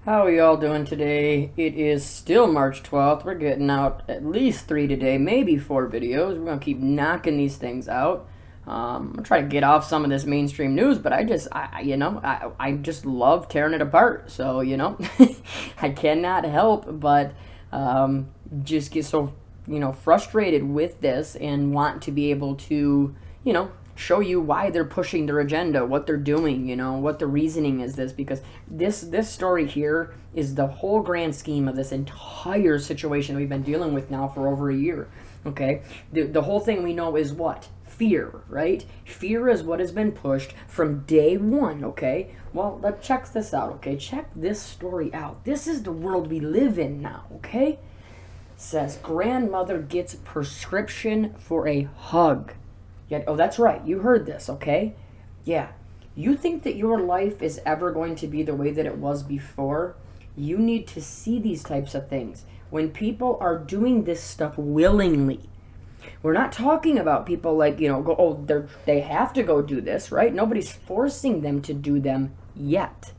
How are y'all doing today? It is still March 12th. We're getting out at least 3 today, maybe 4 videos. We're going to keep knocking these things out. I'm going to try to get off some of this mainstream news, but I just love tearing it apart. So, I cannot help but just get so, frustrated with this and want to be able to, show you why they're pushing their agenda, what they're doing, what the reasoning is this, because this story here is the whole grand scheme of this entire situation we've been dealing with now for over a year. Okay, the whole thing we know is what? Fear, right? Fear is what has been pushed from day one. Okay, well, let's check this out. Okay, check this story out. This is the world we live in now. Okay, it says grandmother gets prescription for a hug. Yet, oh, that's right. You heard this, okay? Yeah. You think that your life is ever going to be the way that it was before? You need to see these types of things. When people are doing this stuff willingly, we're not talking about people like, they have to go do this, right? Nobody's forcing them to do them yet,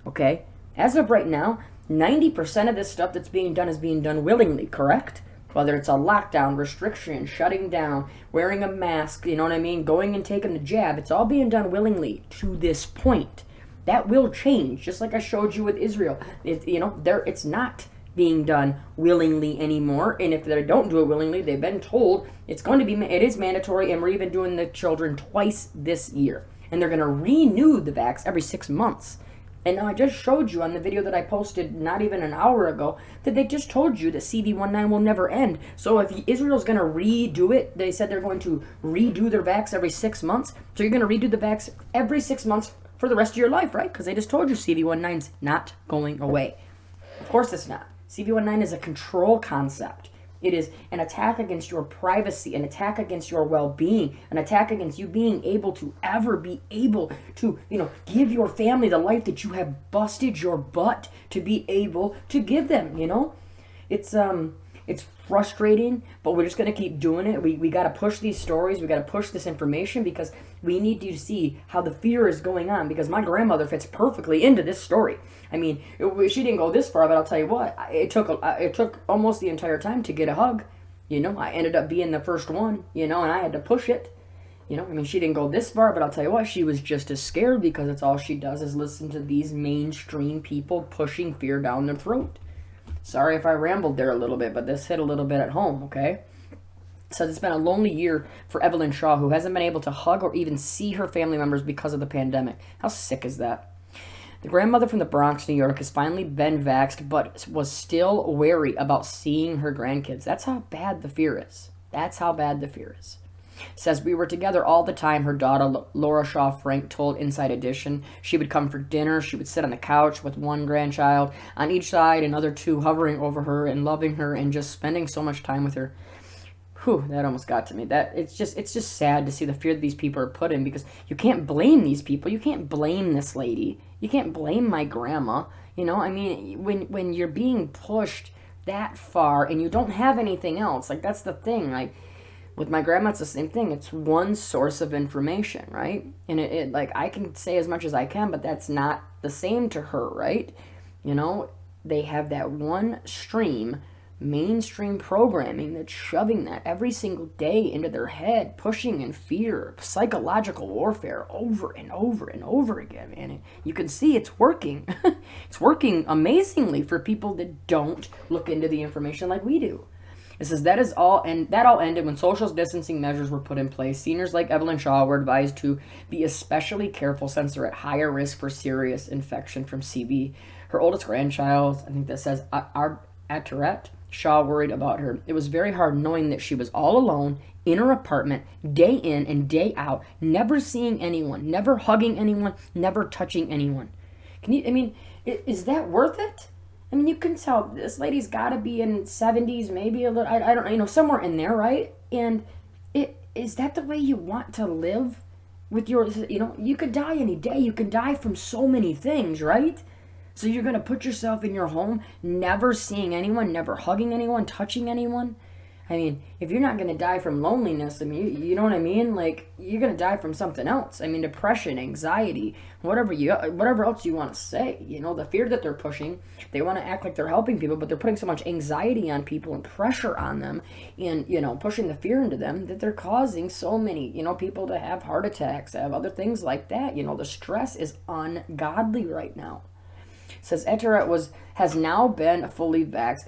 okay? As of right now, 90% of this stuff that's being done is being done willingly, correct? Whether it's a lockdown, restriction, shutting down, wearing a mask, you know what I mean, going and taking the jab, it's all being done willingly to this point. That will change, just like I showed you with Israel. It's not being done willingly anymore, and if they don't do it willingly, they've been told it is mandatory, and we're even doing the children twice this year. And they're going to renew the vax every 6 months. And now I just showed you on the video that I posted not even an hour ago that they just told you that CV19 will never end. So if Israel's going to redo it, they said they're going to redo their vax every 6 months. So you're going to redo the vax every 6 months for the rest of your life, right? Because they just told you CV19's not going away. Of course it's not. CV19 is a control concept. It is an attack against your privacy, an attack against your well-being, an attack against you being able to ever be able to, give your family the life that you have busted your butt to be able to give them, It's frustrating, but we're just going to keep doing it. We got to push these stories. We got to push this information because we need to see how the fear is going on, because my grandmother fits perfectly into this story. I mean, she didn't go this far, but I'll tell you what, it took almost the entire time to get a hug. I ended up being the first one, and I had to push it. She didn't go this far, but I'll tell you what, she was just as scared because it's all she does is listen to these mainstream people pushing fear down their throat. Sorry if I rambled there a little bit, but this hit a little bit at home, okay? So it's been a lonely year for Evelyn Shaw, who hasn't been able to hug or even see her family members because of the pandemic. How sick is that? The grandmother from the Bronx, New York, has finally been vaxxed, but was still wary about seeing her grandkids. That's how bad the fear is. That's how bad the fear is. Says we were together all the time, her daughter Laura Shaw Frank told Inside Edition. She would come for dinner. She would sit on the couch with one grandchild on each side, another two hovering over her and loving her and just spending so much time with her. Whew, that almost got to me. It's just sad to see the fear that these people are put in, because you can't blame these people. You can't blame this lady. You can't blame my grandma. When you're being pushed that far and you don't have anything else, like, that's the thing. Like, with my grandma, it's the same thing. It's one source of information, right? And it I can say as much as I can, but that's not the same to her, right? They have that one mainstream programming that's shoving that every single day into their head, pushing in fear, psychological warfare over and over and over again. And you can see it's working. It's working amazingly for people that don't look into the information like we do. It says that all ended when social distancing measures were put in place. Seniors like Evelyn Shaw were advised to be especially careful since they're at higher risk for serious infection from CB. Her oldest grandchild, I think that says Arturette Shaw, worried about her. It was very hard knowing that she was all alone in her apartment, day in and day out, never seeing anyone, never hugging anyone, never touching anyone. Is that worth it? You can tell this lady's got to be in 70s, maybe a little, I don't know, somewhere in there, right? And is that the way you want to live with your, you could die any day. You can die from so many things, right? So you're going to put yourself in your home, never seeing anyone, never hugging anyone, touching anyone? I mean, if you're not going to die from loneliness, I mean, you know what I mean? Like, you're going to die from something else. I mean, depression, anxiety, whatever else you want to say. You know, the fear that they're pushing, they want to act like they're helping people, but they're putting so much anxiety on people and pressure on them and, you know, pushing the fear into them that they're causing so many, you know, people to have heart attacks, have other things like that. You know, the stress is ungodly right now. Says Eteret has now been fully vaxxed,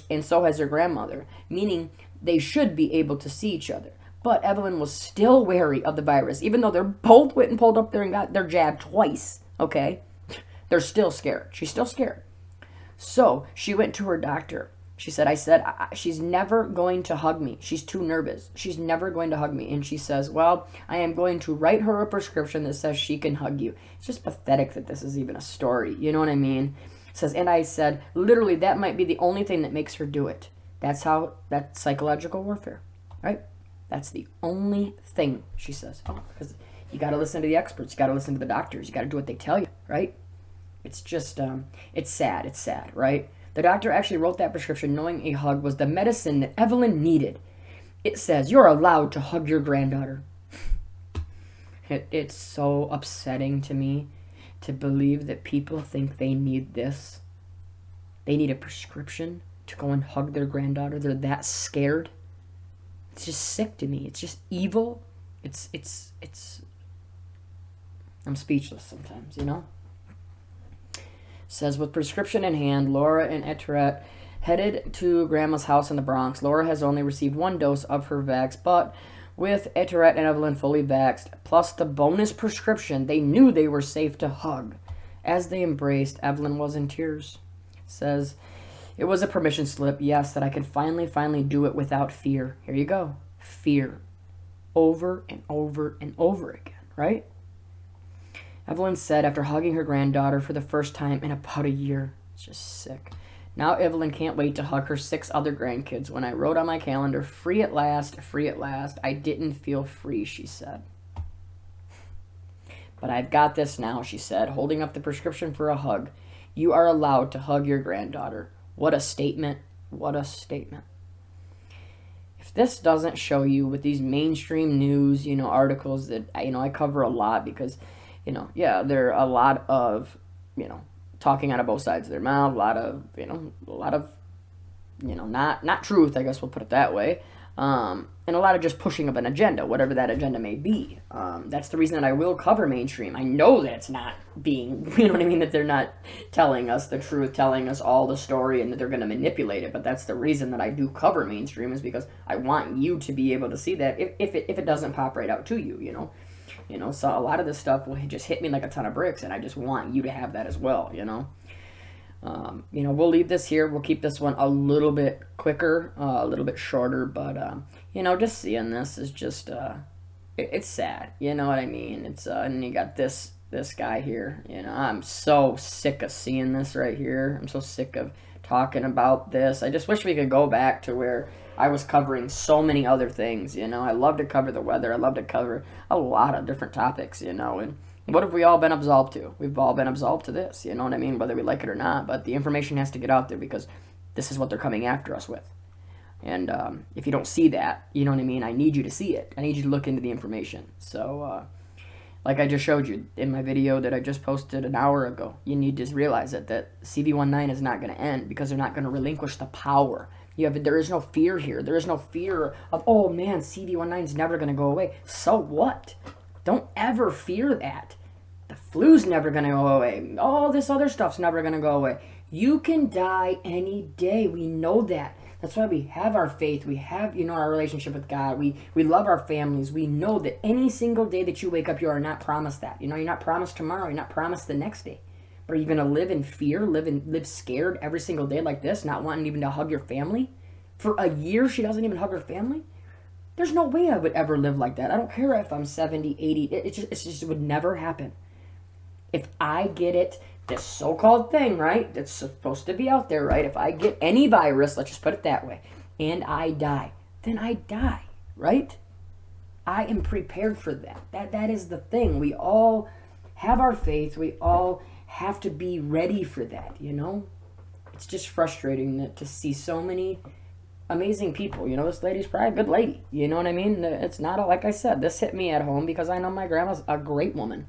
and so has her grandmother, meaning they should be able to see each other. But Evelyn was still wary of the virus, even though they're both went and pulled up there and got their jab twice. Okay, they're still scared. She's still scared. So she went to her doctor. She said, she's never going to hug me. She's too nervous. She's never going to hug me. And she says, well, I am going to write her a prescription that says she can hug you. It's just pathetic that this is even a story. You know what I mean? It says, and I said, literally, that might be the only thing that makes her do it. That's psychological warfare, right? That's the only thing, she says. Oh, because you got to listen to the experts. You got to listen to the doctors. You got to do what they tell you, right? It's just, it's sad. It's sad, right? The doctor actually wrote that prescription knowing a hug was the medicine that Evelyn needed. It says, you're allowed to hug your granddaughter. It's so upsetting to me to believe that people think they need this. They need a prescription to go and hug their granddaughter. They're that scared. It's just sick to me. It's just evil. It's I'm speechless sometimes, you know? Says, with prescription in hand, Laura and Eteret headed to Grandma's house in the Bronx. Laura has only received 1 dose of her vax, but with Eteret and Evelyn fully vaxxed, plus the bonus prescription, they knew they were safe to hug. As they embraced, Evelyn was in tears. Says, it was a permission slip, yes, that I could finally do it without fear. Here you go. Fear. Over and over and over again, right? Evelyn said after hugging her granddaughter for the first time in about a year. It's just sick. Now Evelyn can't wait to hug her 6 other grandkids. When I wrote on my calendar, free at last, I didn't feel free, she said. But I've got this now, she said, holding up the prescription for a hug. You are allowed to hug your granddaughter. What a statement. What a statement. If this doesn't show you with these mainstream news, you know, articles that, you know, I cover a lot because, you know, yeah, there are a lot of, you know, talking out of both sides of their mouth, a lot of, not truth, I guess we'll put it that way, and a lot of just pushing of an agenda, whatever that agenda may be. That's the reason that I will cover mainstream. I know that it's not being, you know what I mean, that they're not telling us the truth, telling us all the story, and that they're going to manipulate it, but that's the reason that I do cover mainstream, is because I want you to be able to see that if it doesn't pop right out to you, you know. You know, so a lot of this stuff will just hit me like a ton of bricks, and I just want you to have that as well, you know. You know, we'll leave this here. We'll keep this one a little bit quicker, a little bit shorter, but, you know, just seeing this is just, it's sad, you know what I mean? It's, and you got this guy here, you know, I'm so sick of seeing this right here. I'm so sick of talking about this. I just wish we could go back to where I was covering so many other things, you know. I love to cover the weather. I love to cover a lot of different topics, you know. And what have we all been absolved to? We've all been absolved to this, you know what I mean, whether we like it or not. But the information has to get out there because this is what they're coming after us with. And if you don't see that, you know what I mean, I need you to see it. I need you to look into the information. So, like I just showed you in my video that I just posted an hour ago, you need to realize that CV19 is not going to end because they're not going to relinquish the power. There is no fear here. There is no fear of, oh man, CV19 is never going to go away. So what? Don't ever fear that. The flu's never going to go away. All this other stuff's never going to go away. You can die any day. We know that. That's why we have our faith. We have, you know, our relationship with God. We love our families. We know that any single day that you wake up, you are not promised that. You know, you're not promised tomorrow. You're not promised the next day. But are you going to live in fear, live scared every single day like this, not wanting even to hug your family? For a year, she doesn't even hug her family? There's no way I would ever live like that. I don't care if I'm 70, 80. It just would never happen. If I get it, this so-called thing, right, that's supposed to be out there, right, if I get any virus, let's just put it that way, and I die, then I die, right? I am prepared for that. That is the thing. We all have our faith. We all have to be ready for that, you know? It's just frustrating to see so many amazing people. You know, this lady's probably a good lady. You know what I mean? It's not, like I said, this hit me at home because I know my grandma's a great woman.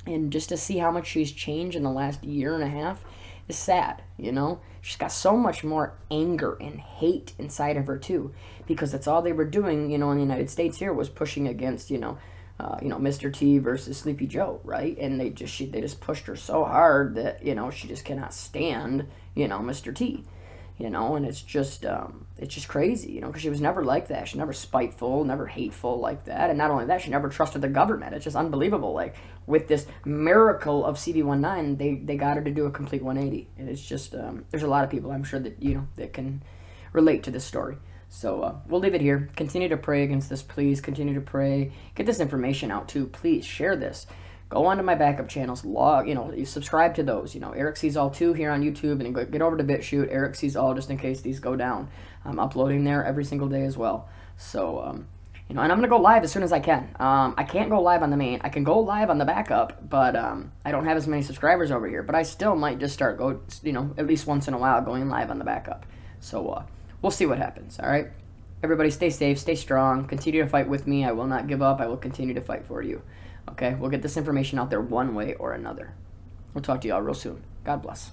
And just to see how much she's changed in the last year and a half is sad, you know? She's got so much more anger and hate inside of her, too, because that's all they were doing, you know, in the United States here was pushing against, Mr. T versus Sleepy Joe, right? And they just pushed her so hard that, you know, she just cannot stand, Mr. T. You know, and it's just crazy, you know, because she was never like that. She's never spiteful, never hateful like that. And not only that, she never trusted the government. It's just unbelievable. Like, with this miracle of CD19, they got her to do a complete 180. And it's just, there's a lot of people, I'm sure, that, that can relate to this story. So we'll leave it here. Continue to pray against this, please. Continue to pray. Get this information out, too. Please share this. Go onto my backup channels, you subscribe to those, ErikSeesAll 2 here on YouTube, and get over to BitChute, ErikSeesAll, just in case these go down. I'm uploading there every single day as well. So, and I'm going to go live as soon as I can. I can't go live on the main. I can go live on the backup, but I don't have as many subscribers over here. But I still might just start at least once in a while going live on the backup. So, we'll see what happens, all right? Everybody stay safe, stay strong, continue to fight with me. I will not give up. I will continue to fight for you. Okay, we'll get this information out there one way or another. We'll talk to y'all real soon. God bless.